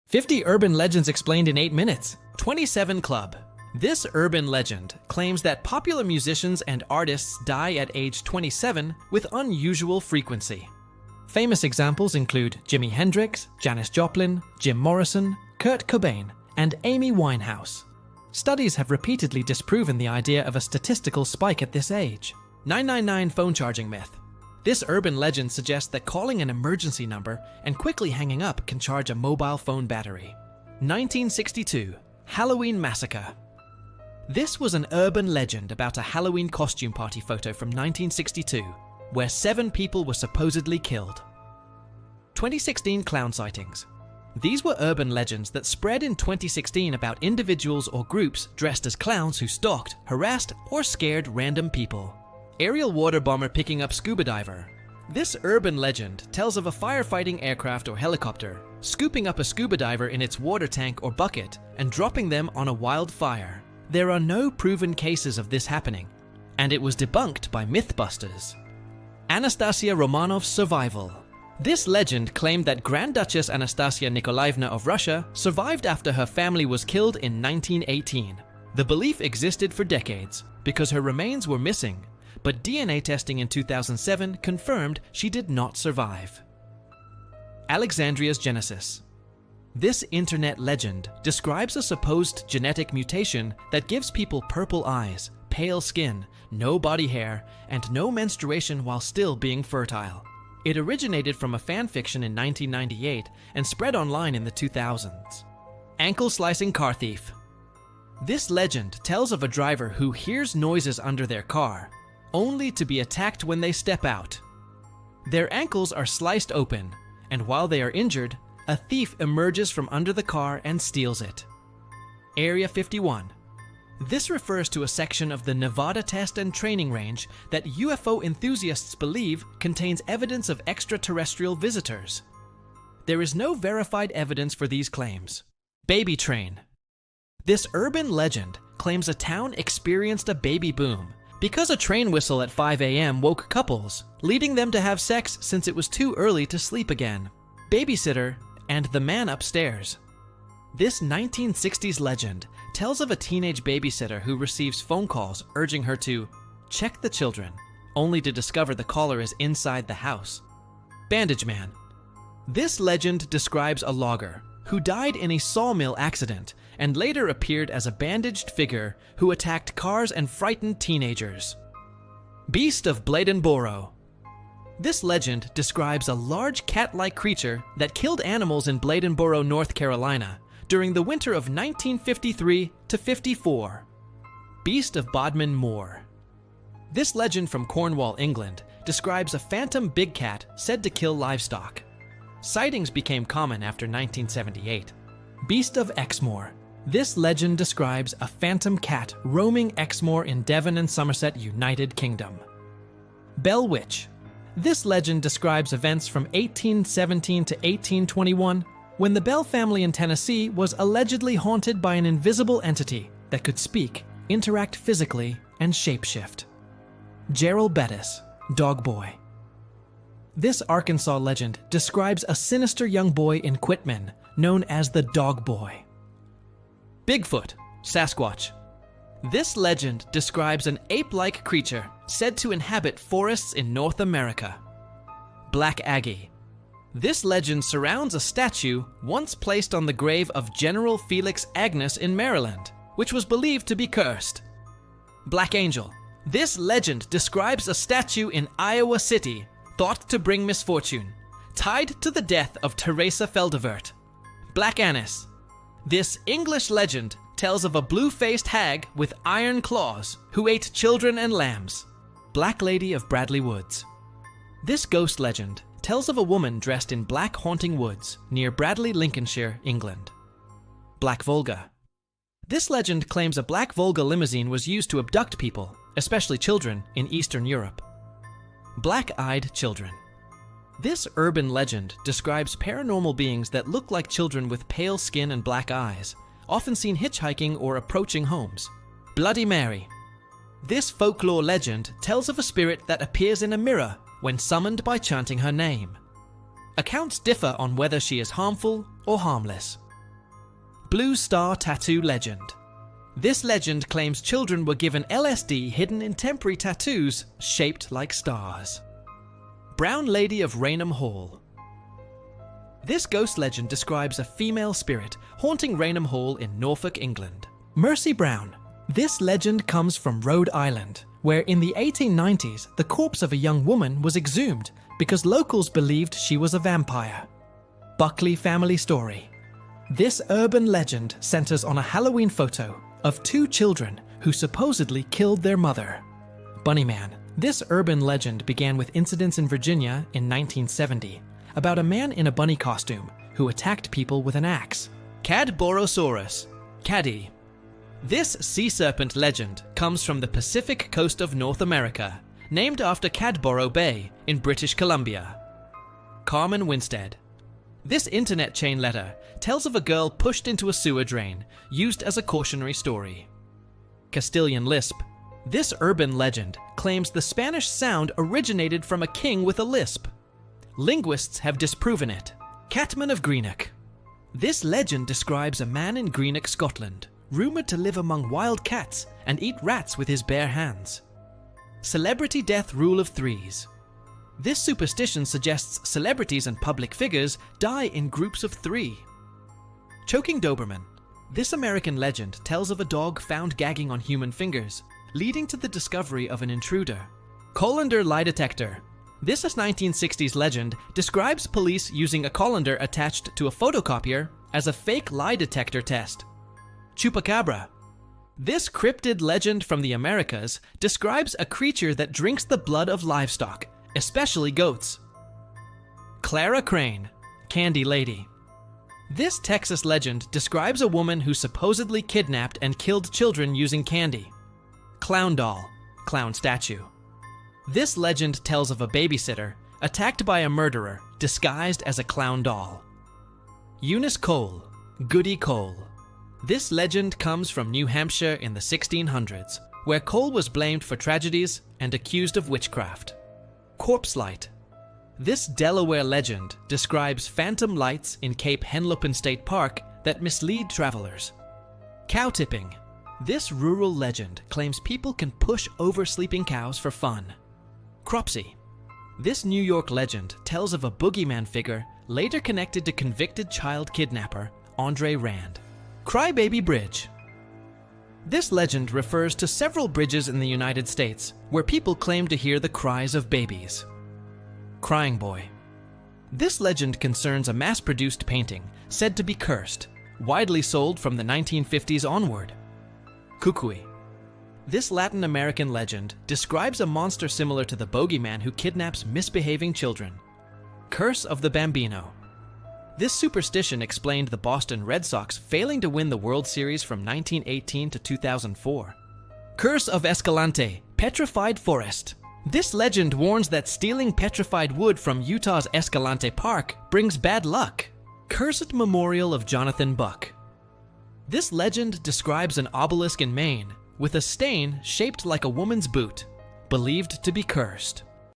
50 urban legends explained in 8 minutes. 27 Club. This urban legend claims that popular musicians and artists die at age 27 with unusual frequency. Famous examples include Jimi Hendrix, Janis Joplin, Jim Morrison, Kurt Cobain, and Amy Winehouse. Studies have repeatedly disproven the idea of a statistical spike at this age. 999 phone charging myth. This urban legend suggests that calling an emergency number and quickly hanging up can charge a mobile phone battery. 1962 Halloween Massacre. This was an urban legend about a Halloween costume party photo from 1962, where 7 people were supposedly killed. 2016 Clown Sightings. These were urban legends that spread in 2016 about individuals or groups dressed as clowns who stalked, harassed, or scared random people. Aerial water bomber picking up scuba diver. This urban legend tells of a firefighting aircraft or helicopter scooping up a scuba diver in its water tank or bucket and dropping them on a wildfire. There are no proven cases of this happening, and it was debunked by Mythbusters. Anastasia Romanov's survival. This legend claimed that Grand Duchess Anastasia Nikolaevna of Russia survived after her family was killed in 1918. The belief existed for decades because her remains were missing, but DNA testing in 2007 confirmed she did not survive. Alexandria's Genesis. This internet legend describes a supposed genetic mutation that gives people purple eyes, pale skin, no body hair, and no menstruation while still being fertile. It originated from a fan fiction in 1998 and spread online in the 2000s. Ankle-slicing car thief. This legend tells of a driver who hears noises under their car, only to be attacked when they step out. Their ankles are sliced open, and while they are injured, a thief emerges from under the car and steals it. Area 51. This refers to a section of the Nevada Test and Training Range that UFO enthusiasts believe contains evidence of extraterrestrial visitors. There is no verified evidence for these claims. Baby train. This urban legend claims a town experienced a baby boom because a train whistle at 5 a.m. woke couples, leading them to have sex since it was too early to sleep again. Babysitter and the man upstairs. This 1960s legend tells of a teenage babysitter who receives phone calls urging her to check the children, only to discover the caller is inside the house. Bandage man. This legend describes a logger who died in a sawmill accident and later appeared as a bandaged figure who attacked cars and frightened teenagers. Beast of Bladenboro. This legend describes a large cat-like creature that killed animals in Bladenboro, North Carolina during the winter of 1953 to 54. Beast of Bodmin Moor. This legend from Cornwall, England, describes a phantom big cat said to kill livestock. Sightings became common after 1978. Beast of Exmoor. This legend describes a phantom cat roaming Exmoor in Devon and Somerset, United Kingdom. Bell Witch. This legend describes events from 1817 to 1821 when the Bell family in Tennessee was allegedly haunted by an invisible entity that could speak, interact physically, and shapeshift. Gerald Bettis, Dog Boy. This Arkansas legend describes a sinister young boy in Quitman known as the Dog Boy. Bigfoot, Sasquatch. This legend describes an ape-like creature said to inhabit forests in North America. Black Aggie. This legend surrounds a statue once placed on the grave of General Felix Agnes in Maryland, which was believed to be cursed. Black Angel. This legend describes a statue in Iowa City thought to bring misfortune, tied to the death of Teresa Feldevert. Black Annis. This English legend tells of a blue-faced hag with iron claws who ate children and lambs. Black Lady of Bradley Woods. This ghost legend tells of a woman dressed in black haunting woods near Bradley, Lincolnshire, England. Black Volga. This legend claims a black Volga limousine was used to abduct people, especially children, in Eastern Europe. Black-eyed children. This urban legend describes paranormal beings that look like children with pale skin and black eyes, often seen hitchhiking or approaching homes. Bloody Mary. This folklore legend tells of a spirit that appears in a mirror when summoned by chanting her name. Accounts differ on whether she is harmful or harmless. Blue Star Tattoo Legend. This legend claims children were given LSD hidden in temporary tattoos shaped like stars. Brown Lady of Raynham Hall. This ghost legend describes a female spirit haunting Raynham Hall in Norfolk, England. Mercy Brown. This legend comes from Rhode Island, where in the 1890s the corpse of a young woman was exhumed because locals believed she was a vampire. Buckley family story. This urban legend centers on a Halloween photo of two children who supposedly killed their mother. Bunnyman. This urban legend began with incidents in Virginia in 1970 about a man in a bunny costume who attacked people with an axe. Cadborosaurus. Caddy. This sea serpent legend comes from the Pacific coast of North America, named after Cadboro Bay in British Columbia. Carmen Winstead. This internet chain letter tells of a girl pushed into a sewer drain, used as a cautionary story. Castilian lisp. This urban legend claims the Spanish sound originated from a king with a lisp. Linguists have disproven it. Catman of Greenock. This legend describes a man in Greenock, Scotland, rumored to live among wild cats and eat rats with his bare hands. Celebrity death rule of threes. This superstition suggests celebrities and public figures die in groups of 3. Choking Doberman. This American legend tells of a dog found gagging on human fingers, leading to the discovery of an intruder. Colander lie detector. This 1960s legend describes police using a colander attached to a photocopier as a fake lie detector test. Chupacabra. This cryptid legend from the Americas describes a creature that drinks the blood of livestock, especially goats. Clara Crane. Candy Lady. This Texas legend describes a woman who supposedly kidnapped and killed children using candy. Clown Doll. Clown statue. This legend tells of a babysitter attacked by a murderer disguised as a clown doll. Eunice Cole. Goody Cole. This legend comes from New Hampshire in the 1600s, where Cole was blamed for tragedies and accused of witchcraft. Corpse Light. This Delaware legend describes phantom lights in Cape Henlopen State Park that mislead travelers. Cow tipping. This rural legend claims people can push oversleeping cows for fun. Cropsey. This New York legend tells of a boogeyman figure later connected to convicted child kidnapper Andre Rand. Crybaby Bridge. This legend refers to several bridges in the United States where people claim to hear the cries of babies. Crying Boy. This legend concerns a mass-produced painting said to be cursed, widely sold from the 1950s onward. Kukui. This Latin American legend describes a monster similar to the bogeyman who kidnaps misbehaving children. Curse of the Bambino. This superstition explained the Boston Red Sox failing to win the World Series from 1918 to 2004. Curse of Escalante, petrified forest. This legend warns that stealing petrified wood from Utah's Escalante Park brings bad luck. Cursed Memorial of Jonathan Buck. This legend describes an obelisk in Maine with a stain shaped like a woman's boot, believed to be cursed.